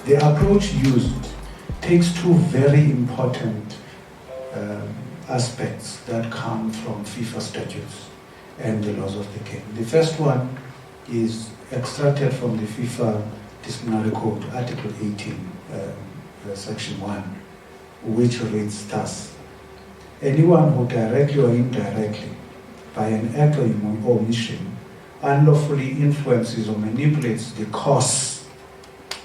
The approach used takes two very important aspects that come from FIFA statutes and the laws of the game. The first one is extracted from the FIFA Disciplinary Code, Article 18, Section 1, which reads thus: anyone who directly or indirectly, by an act or omission, unlawfully influences or manipulates the course,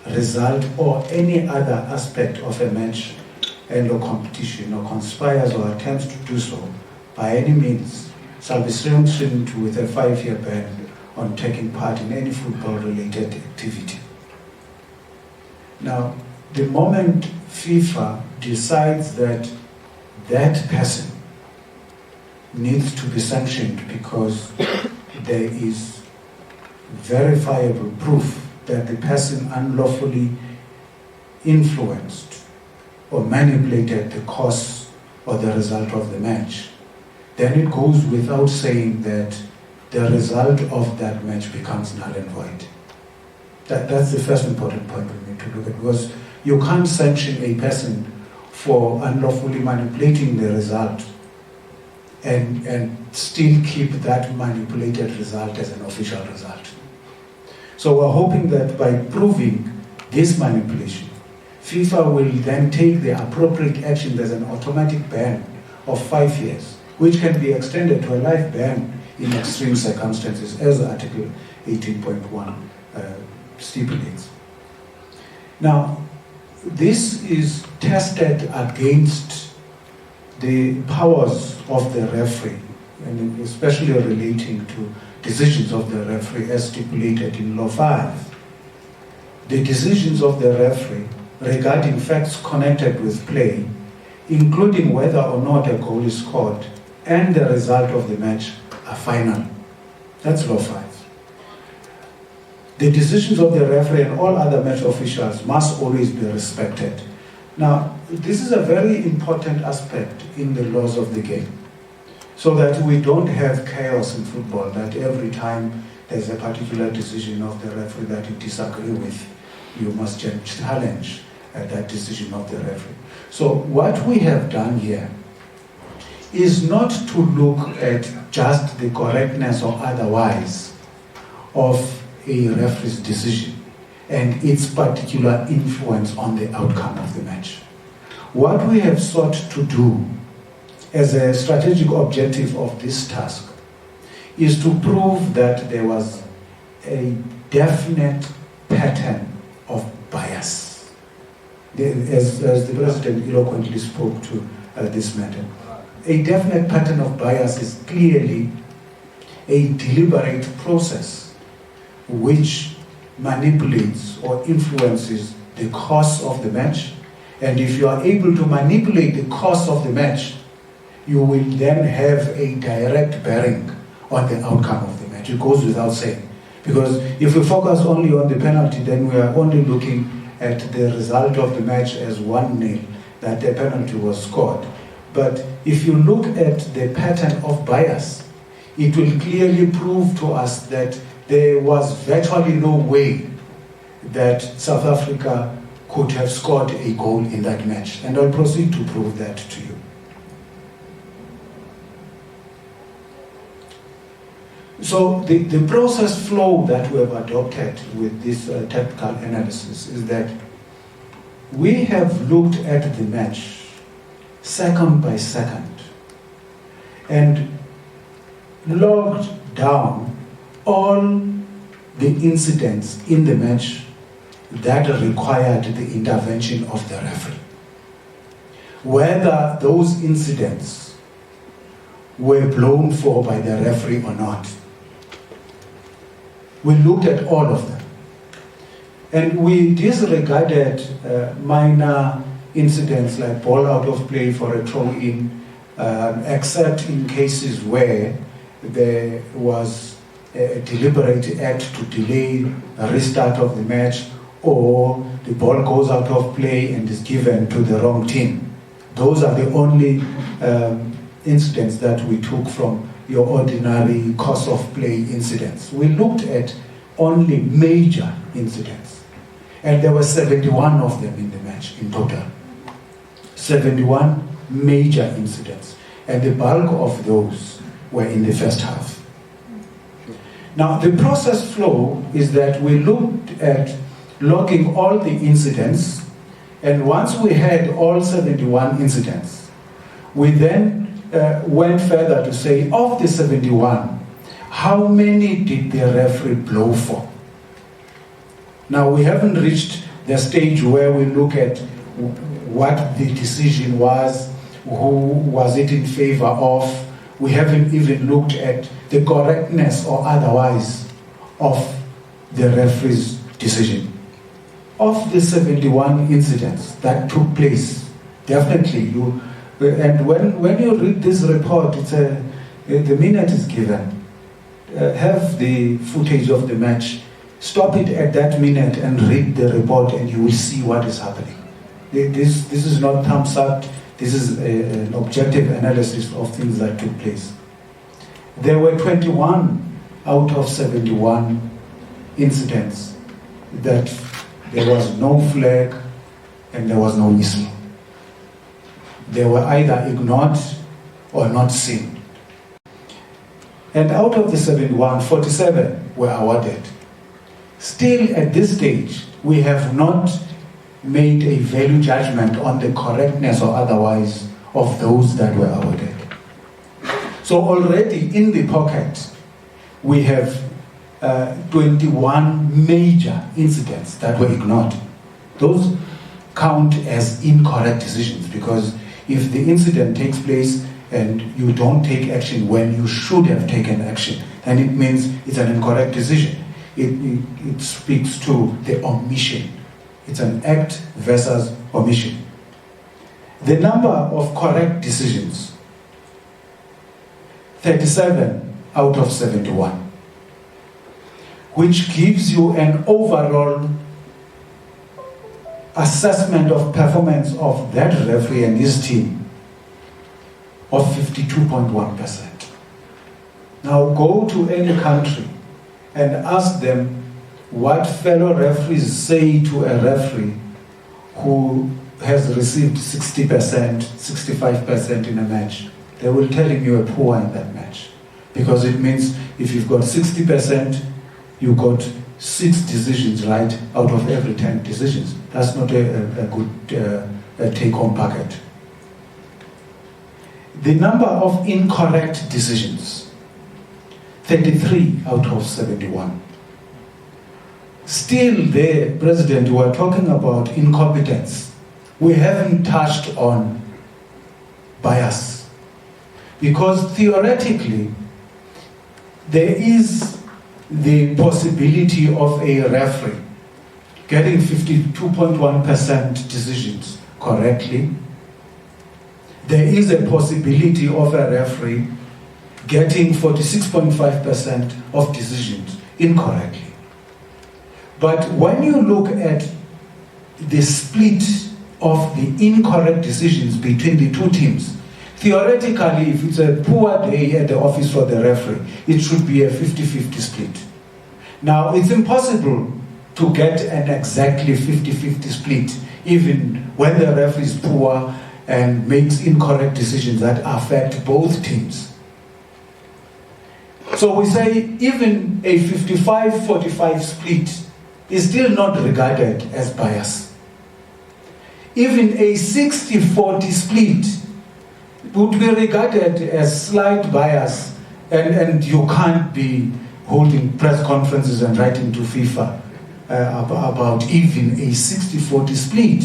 result, or any other aspect of a match and or competition, or conspires or attempts to do so by any means, shall be sanctioned with a 5-year ban on taking part in any football-related activity. Now, the moment FIFA decides that that person needs to be sanctioned because there is verifiable proof that the person unlawfully influenced or manipulated the course or the result of the match, then it goes without saying that the result of that match becomes null and void. That's the first important point we need to look at, because you can't sanction a person for unlawfully manipulating the result and still keep that manipulated result as an official result. So we're hoping that by proving this manipulation, FIFA will then take the appropriate action. There's an automatic ban of 5 years, which can be extended to a life ban in extreme circumstances, as Article 18.1 stipulates. Now, this is tested against the powers of the referee, and especially relating to decisions of the referee as stipulated in Law 5. The decisions of the referee regarding facts connected with play, including whether or not a goal is scored and the result of the match, are final. That's Law 5. The decisions of the referee and all other match officials must always be respected. Now, this is a very important aspect in the laws of the game, so that we don't have chaos in football, that every time there's a particular decision of the referee that you disagree with, you must challenge that decision of the referee. So what we have done here is not to look at just the correctness or otherwise of a referee's decision and its particular influence on the outcome of the match. What we have sought to do as a strategic objective of this task is to prove that there was a definite pattern of bias, as the President eloquently spoke to this matter. A definite pattern of bias is clearly a deliberate process which manipulates or influences the course of the match, and if you are able to manipulate the course of the match, you will then have a direct bearing on the outcome of the match. It goes without saying. Because if we focus only on the penalty, then we are only looking at the result of the match as 1-0, that the penalty was scored. But if you look at the pattern of bias, it will clearly prove to us that there was virtually no way that South Africa could have scored a goal in that match. And I'll proceed to prove that to you. So the process flow that we have adopted with this technical analysis is that we have looked at the match second by second and logged down all the incidents in the match that required the intervention of the referee. Whether those incidents were blown for by the referee or not. We looked at all of them. And we disregarded minor incidents like ball out of play for a throw-in, except in cases where there was a deliberate act to delay a restart of the match, or the ball goes out of play and is given to the wrong team. Those are the only incidents that we took from your ordinary course of play incidents. We looked at only major incidents. And there were 71 of them in the match in total. 71 major incidents. And the bulk of those were in the first half. Now, the process flow is that we looked at logging all the incidents, and once we had all 71 incidents, we then went further to say, of the 71, how many did the referee blow for? Now, we haven't reached the stage where we look at what the decision was, who was it in favor of. We haven't even looked at the correctness or otherwise of the referee's decision. Of the 71 incidents that took place, definitely and when you read this report, the minute is given. Have the footage of the match, stop it at that minute and read the report, and you will see what is happening. This is not thumbs up. This is an objective analysis of things that took place. There were 21 out of 71 incidents that there was no flag and there was no whistle. They were either ignored or not seen. And out of the 71, 47 were awarded. Still at this stage, we have not made a value judgment on the correctness or otherwise of those that were awarded. So already in the pocket, we have 21 major incidents that were ignored. Those count as incorrect decisions, because if the incident takes place and you don't take action when you should have taken action, then it means it's an incorrect decision. It speaks to the omission. It's an act versus omission. The number of correct decisions, 37 out of 71, which gives you an overall assessment of performance of that referee and his team of 52.1%. Now go to any country and ask them what fellow referees say to a referee who has received 60%, 65% in a match. They will tell him you are poor in that match. Because it means if you've got 60%, you got 6 decisions right out of every 10 decisions. That's not a good take-home packet. The number of incorrect decisions, 33 out of 71. Still there, President, we are talking about incompetence. We haven't touched on bias. Because theoretically, there is the possibility of a referee getting 52.1% decisions correctly. There is a possibility of a referee getting 46.5% of decisions incorrectly. But when you look at the split of the incorrect decisions between the two teams, theoretically, if it's a poor day at the office for the referee, it should be a 50-50 split. Now, it's impossible to get an exactly 50-50 split, even when the referee is poor and makes incorrect decisions that affect both teams. So we say even a 55-45 split is still not regarded as bias. Even a 60-40 split would be regarded as slight bias, and you can't be holding press conferences and writing to FIFA about even a 60-40 split.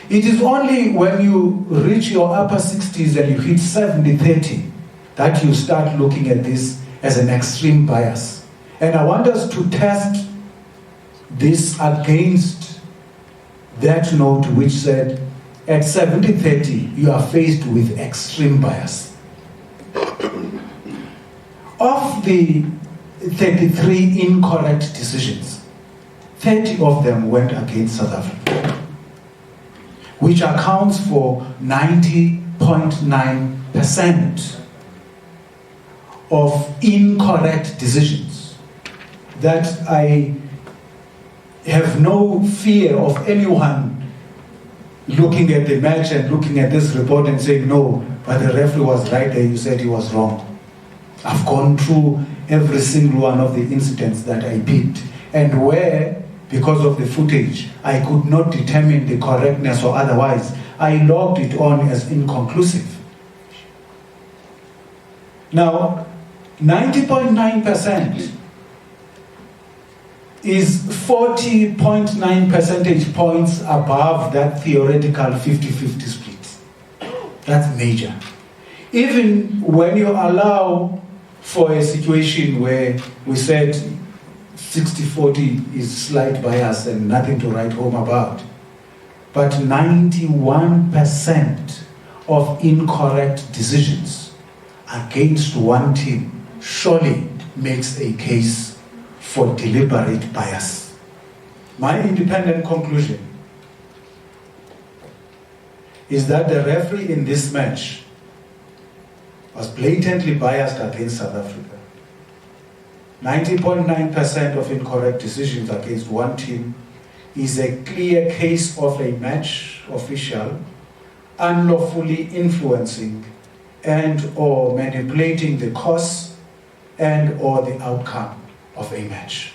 It is only when you reach your upper 60s and you hit 70-30 that you start looking at this as an extreme bias. And I want us to test this against that note which said at 70-30 you are faced with extreme bias. Of the 33 incorrect decisions, 30 of them went against South Africa, which accounts for 90.9% of incorrect decisions that I have no fear of anyone looking at the match and looking at this report and saying, no, but the referee was right there, you said he was wrong. I've gone through every single one of the incidents that I picked, and where, because of the footage, I could not determine the correctness or otherwise, I logged it on as inconclusive. Now, 90.9% is 40.9 percentage points above that theoretical 50-50 split. That's major. Even when you allow for a situation where we said 60-40 is slight bias and nothing to write home about, but 91% of incorrect decisions against one team surely makes a case for deliberate bias. My independent conclusion is that the referee in this match was blatantly biased against South Africa. 90.9% of incorrect decisions against one team is a clear case of a match official unlawfully influencing and or manipulating the course and or the outcome of a match.